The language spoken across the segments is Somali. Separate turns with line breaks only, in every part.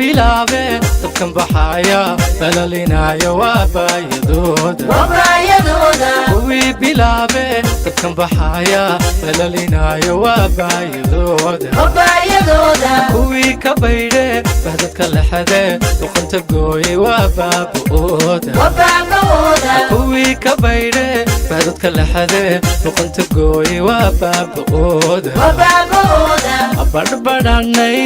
bilaabeen dadkan baxaya balaalinaya waa baayadooda kuwii bilaabeen dadkan baxaya balaalinaya waa baayadooda kuwii ka baydheen bahdadka lexadeen luqunta gooyay waa baaba'ooda kuwii ka baydheen bahdadka lexadeen luqunta gooyay waa baaba'ooda abadhbadhanay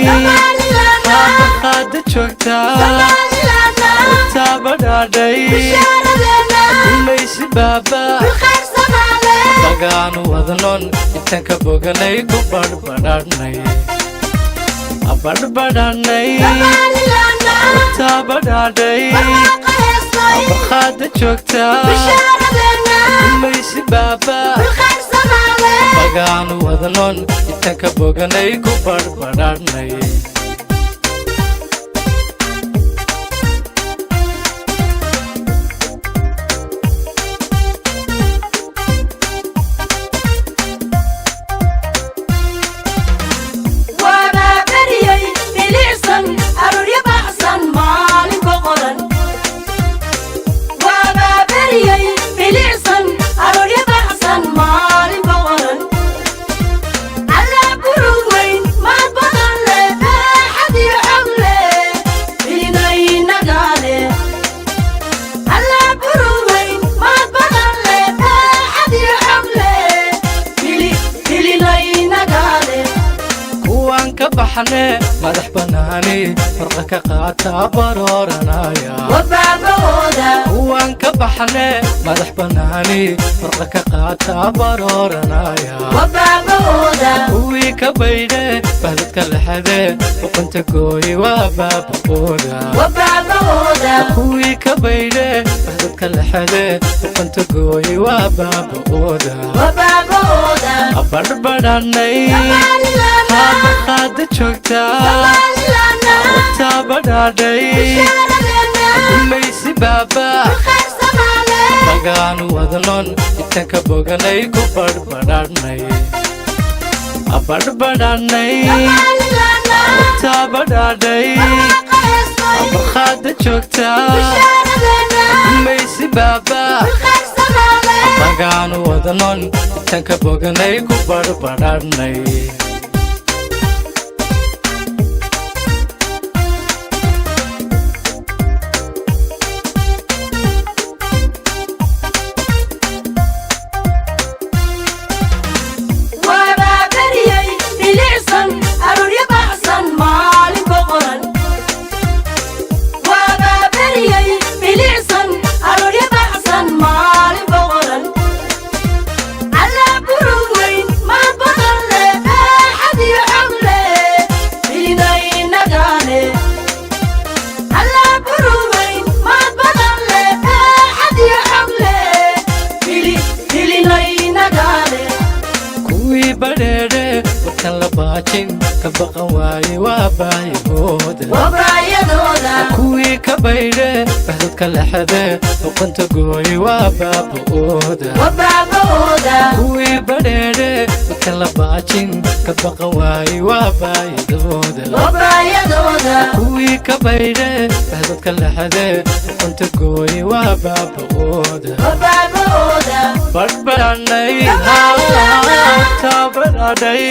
qaada joogtaa taabadhaadhay umaysi baaba dagaanu wadnon intaan ka boganay ku badhbadhanay abadhbadhanay taabadhaadhay qaada joogtaa umaysi baaba dagaanu wadnon intaan ka boganay ku badhbadhanay baxne madax banaani farqa ka qaata barooranaya kuwan ka baxne madax banaani farqa ka qaata barooranaya kuwii ka baydhe bahdadka lexade luqunta gooyi waa baaba'ooda kuwii ka baydhe bahdadka lexade luqunta gooyi waa baaba'ooda abadhbadhanay qaada joogtaa taabadhaadhay umaysi baaba dagaanu wadnon intaan ka boganay ku badhbadhanay abadhbadhanay taabadhaadhay qaada joogtaa umaysi baaba dagaanu wadnon intaan ka boganay ku badhbadhanay badheedhe warkan la baajin ka baqan waaye waa baayadooda kuwii ka baydhe bahdadka lexade luqunta gooyi waa baaba'ooda kuwii badheedhe warkan la baajin ka baqan waaye waa baayadooda kuwii ka baydhe bahdadka lexade luqunta gooyi waa baaba'ooda badhbadhanay taabadhaadhay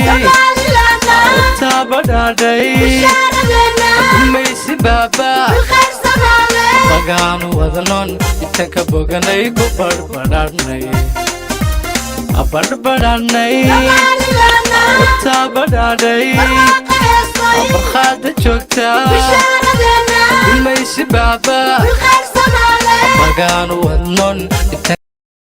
umaysi baaba dagaanu wadnon intaan ka boganay ku badhbadhanay abadhbadhanay taabadhaadhay qaada joogtaa umaysi baaba dagaanu wadnon